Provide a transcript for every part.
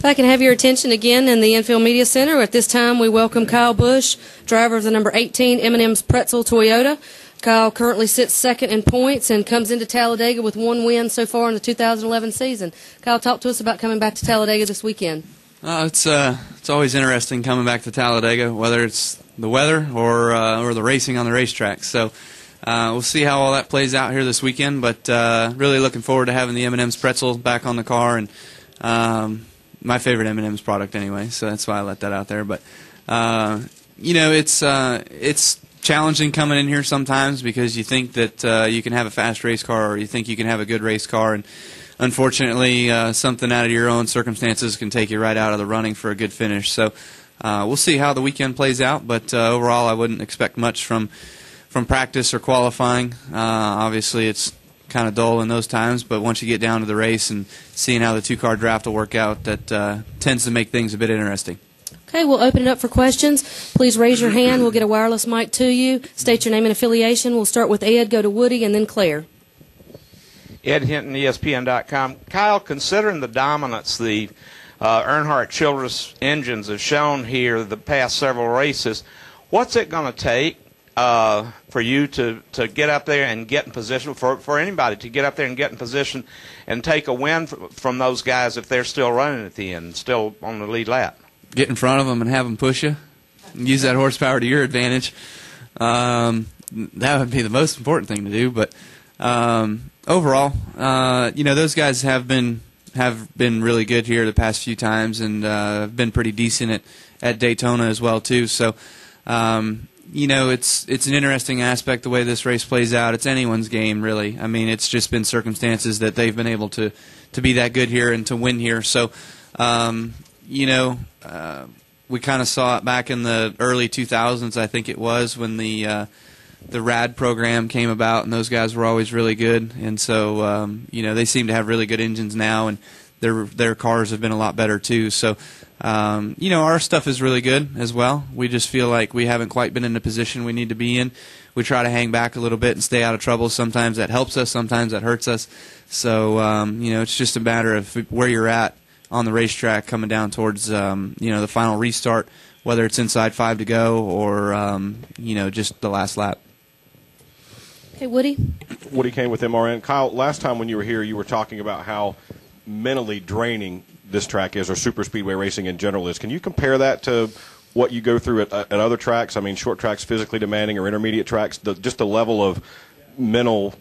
If I can have your attention again in the Infield Media Center. At this time, we welcome Kyle Busch, driver of the number 18 M&M's Pretzel Toyota. Kyle currently sits second in points and comes into Talladega with one win so far in the 2011 season. Kyle, talk to us about coming back to Talladega this weekend. It's always interesting coming back to Talladega, whether it's the weather or the racing on the racetrack. So we'll see how all that plays out here this weekend. But really looking forward to having the M&M's Pretzel back on the car, and my favorite M&M's product anyway. So that's why I let that out there. But you know, it's challenging coming in here sometimes because you think that you can have a fast race car, or you think you can have a good race car, and unfortunately something out of your own circumstances can take you right out of the running for a good finish. So we'll see how the weekend plays out, but overall I wouldn't expect much from practice or qualifying. Obviously it's kind of dull in those times, but once you get down to the race and seeing how the two-car draft will work out, that tends to make things a bit interesting. Okay, we'll open it up for questions. Please raise your hand. We'll get a wireless mic to you. State your name and affiliation. We'll start with Ed, go to Woody, and then Claire. Ed Hinton, ESPN.com. Kyle, considering the dominance the Earnhardt Childress engines have shown here the past several races, what's it going to take for you to get up there and get in position, for anybody to get up there and get in position and take a win from those guys if they're still running at the end, still on the lead lap? Get in front of them and have them push you. Use that horsepower to your advantage. That would be the most important thing to do. But overall, you know, those guys have been really good here the past few times, and have been pretty decent at Daytona as well too. So you know, it's an interesting aspect the way this race plays out. It's anyone's game, really. I mean, it's just been circumstances that they've been able to be that good here and to win here. So you know, we kind of saw it back in the early 2000s, I think it was, when the RAD program came about, and those guys were always really good. And so, you know, they seem to have really good engines now, and their cars have been a lot better too. So, you know, our stuff is really good as well. We just feel like we haven't quite been in the position we need to be in. We try to hang back a little bit and stay out of trouble. Sometimes that helps us, sometimes that hurts us. So, you know, it's just a matter of where you're at on the racetrack coming down towards you know, the final restart, whether it's inside 5 to go or you know, just the last lap. Okay, Woody. Woody Kane with MRN. Kyle, last time when you were here, you were talking about how mentally draining this track is, or super speedway racing in general is. Can you compare that to what you go through at other tracks? I mean, short tracks physically demanding, or intermediate tracks, just the level of mental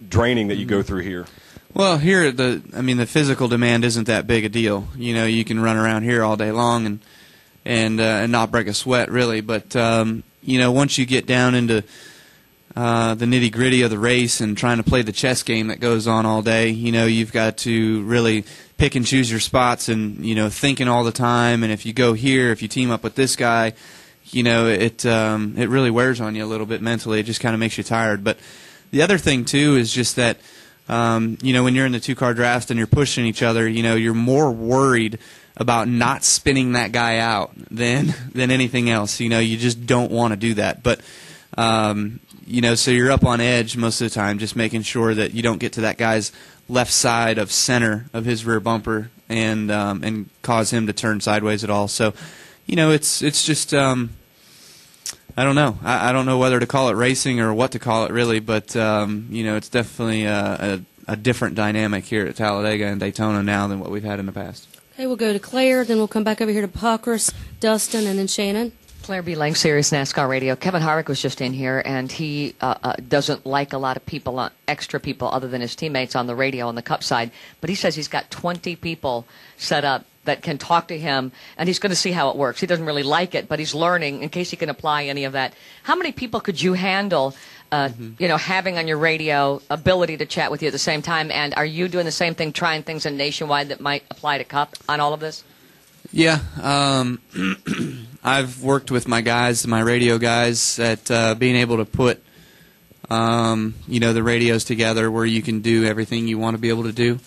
draining that you go through here. Well, here, I mean, the physical demand isn't that big a deal. You know, you can run around here all day long and not break a sweat, really. But you know, once you get down into the nitty-gritty of the race and trying to play the chess game that goes on all day, you know, you've got to really pick and choose your spots, and, you know, thinking all the time. And if you go here, if you team up with this guy, you know, it really wears on you a little bit mentally. It just kind of makes you tired. But the other thing too is just that, you know, when you're in the two-car draft and you're pushing each other, you know, you're more worried about not spinning that guy out than anything else. You know, you just don't want to do that. But you know, so you're up on edge most of the time, just making sure that you don't get to that guy's left side of center of his rear bumper and cause him to turn sideways at all. So, you know, it's just I don't know. I don't know whether to call it racing or what to call it, really, but you know, it's definitely a different dynamic here at Talladega and Daytona now than what we've had in the past. Okay, we'll go to Claire, then we'll come back over here to Pockrass, Dustin, and then Shannon. Claire B. Lang, Sirius NASCAR Radio. Kevin Harvick was just in here, and he doesn't like a lot of people, extra people other than his teammates on the radio on the Cup side, but he says he's got 20 people set up that can talk to him, and he's going to see how it works. He doesn't really like it, but he's learning in case he can apply any of that. How many people could you handle, you know, having on your radio ability to chat with you at the same time? And are you doing the same thing, trying things in Nationwide that might apply to Cup on all of this? Yeah. I've worked with my guys, my radio guys, at being able to put, you know, the radios together where you can do everything you want to be able to do.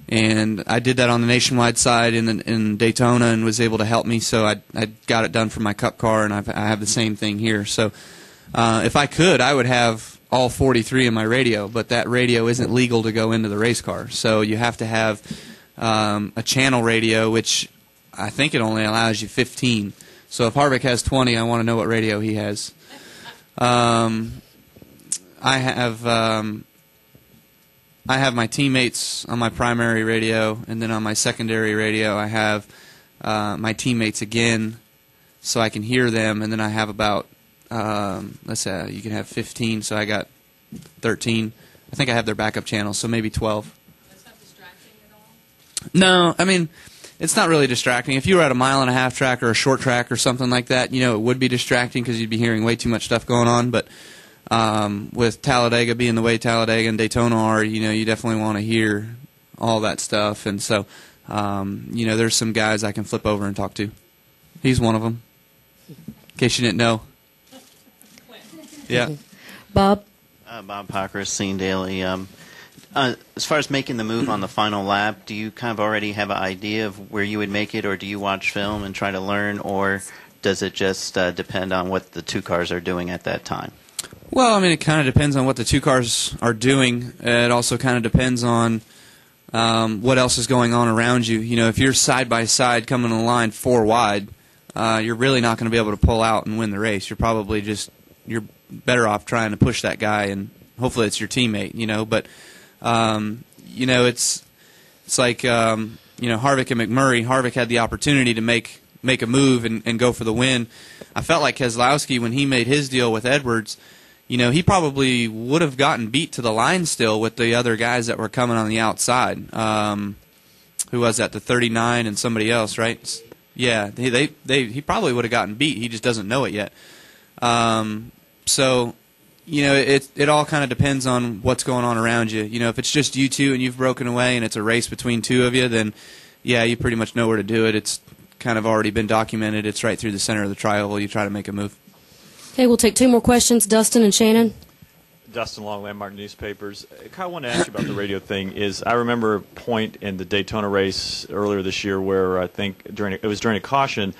And I did that on the Nationwide side in Daytona and was able to help me, so I got it done for my Cup car, and I have the same thing here. So if I could, I would have all 43 in my radio, but that radio isn't legal to go into the race car. So you have to have a channel radio, which I think it only allows you 15. So if Harvick has 20, I want to know what radio he has. I have my teammates on my primary radio, and then on my secondary radio I have my teammates again, so I can hear them. And then I have about let's say you can have 15, so I got 13. I think I have their backup channels, so maybe 12. That's not distracting at all? No, I mean, it's not really distracting. If you were at a 1.5-mile track or a short track or something like that, you know, it would be distracting because you'd be hearing way too much stuff going on. But with Talladega being the way Talladega and Daytona are, you know, you definitely want to hear all that stuff. And so, you know, there's some guys I can flip over and talk to. He's one of them, in case you didn't know. Yeah. Bob? Bob Parker, Scene Daily. As far as making the move on the final lap, do you kind of already have an idea of where you would make it, or do you watch film and try to learn, or does it just depend on what the two cars are doing at that time? Well, I mean, it kind of depends on what the two cars are doing. It also kind of depends on what else is going on around you. You know, if you're side by side coming in the line 4 wide, you're really not going to be able to pull out and win the race. You're better off trying to push that guy, and hopefully it's your teammate. You know, but you know, it's like you know, Harvick and McMurray. Harvick had the opportunity to make a move and go for the win. I felt like Keselowski, when he made his deal with Edwards, you know, he probably would have gotten beat to the line still with the other guys that were coming on the outside. Who was that? The 39 and somebody else, right? Yeah, he probably would have gotten beat. He just doesn't know it yet. So, you know, it all kind of depends on what's going on around you. You know, if it's just you two and you've broken away and it's a race between two of you, then yeah, you pretty much know where to do it. It's kind of already been documented. It's right through the center of the tri-oval. You try to make a move. Okay, we'll take 2 more questions. Dustin and Shannon. Dustin Long, Landmark Newspapers. Kyle, I wanted to ask you about the radio thing. I remember a point in the Daytona race earlier this year where I think it was during a caution,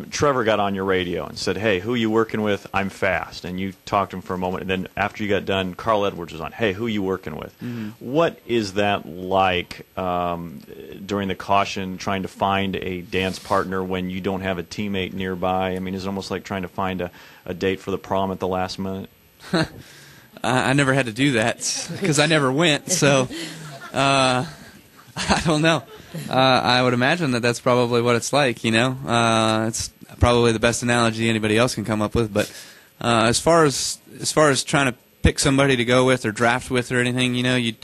Trevor got on your radio and said, "Hey, who you working with? I'm fast." And you talked to him for a moment, and then after you got done, Carl Edwards was on. "Hey, who you working with?" Mm-hmm. What is that like during the caution, trying to find a dance partner when you don't have a teammate nearby? I mean, is it almost like trying to find a date for the prom at the last minute? I never had to do that because I never went, so I don't know. I would imagine that that's probably what it's like, you know. It's probably the best analogy anybody else can come up with. But as far as trying to pick somebody to go with or draft with or anything, you know, in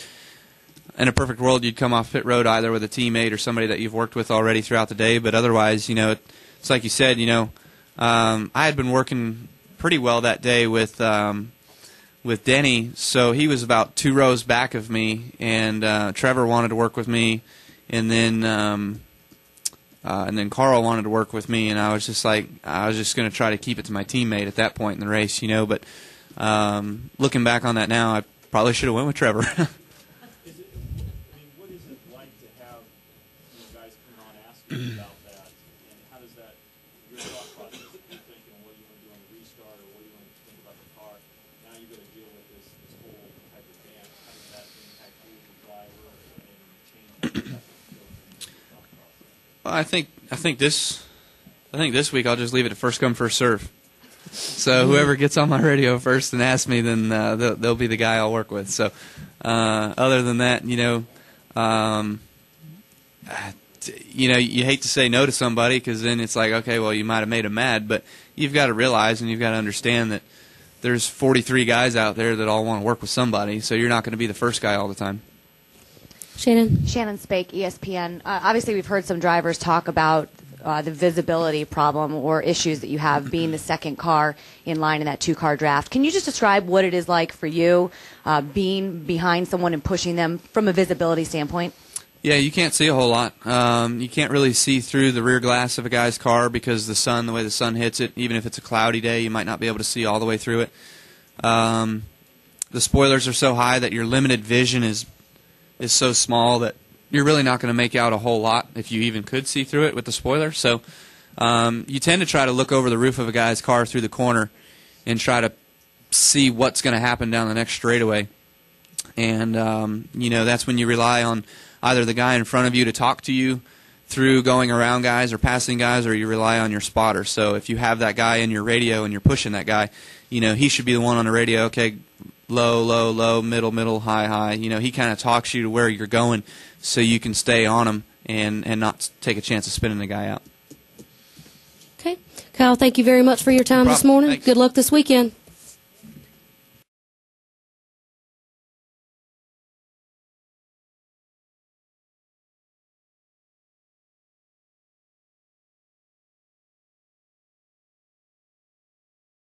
a perfect world, you'd come off pit road either with a teammate or somebody that you've worked with already throughout the day. But otherwise, you know, it's like you said, you know, I had been working pretty well that day with Denny, so he was about 2 rows back of me, and Trevor wanted to work with me. And then Carl wanted to work with me, and I was just going to try to keep it to my teammate at that point in the race, you know. But looking back on that now, I probably should have went with Trevor. What is it like to have guys come on asking about that, and how does that your thought process? You're thinking, what do you want to do on the restart, or what do you want to think about the car? Now you've got to deal with this whole type of dance. How does that impact you as a driver and change? Well, I think this week I'll just leave it at first come first serve. So whoever gets on my radio first and asks me, then they'll be the guy I'll work with. So other than that, you know, you hate to say no to somebody because then it's like, okay, well, you might have made them mad, but you've got to realize and you've got to understand that there's 43 guys out there that all want to work with somebody, so you're not going to be the first guy all the time. Shannon Spake, ESPN. Obviously, we've heard some drivers talk about the visibility problem or issues that you have being the second car in line in that 2-car draft. Can you just describe what it is like for you being behind someone and pushing them from a visibility standpoint? Yeah, you can't see a whole lot. You can't really see through the rear glass of a guy's car because the way the sun hits it, even if it's a cloudy day, you might not be able to see all the way through it. The spoilers are so high that your limited vision is so small that you're really not going to make out a whole lot if you even could see through it with the spoiler. So you tend to try to look over the roof of a guy's car through the corner and try to see what's going to happen down the next straightaway. And, you know, that's when you rely on either the guy in front of you to talk to you through going around guys or passing guys, or you rely on your spotter. So if you have that guy in your radio and you're pushing that guy, he should be the one on the radio. Okay, low, low, low, middle, middle, high, high. He kind of talks you to where you're going, so you can stay on him and not take a chance of spinning the guy out. Okay, Kyle, thank you very much for your time this morning. Thanks. Good luck this weekend.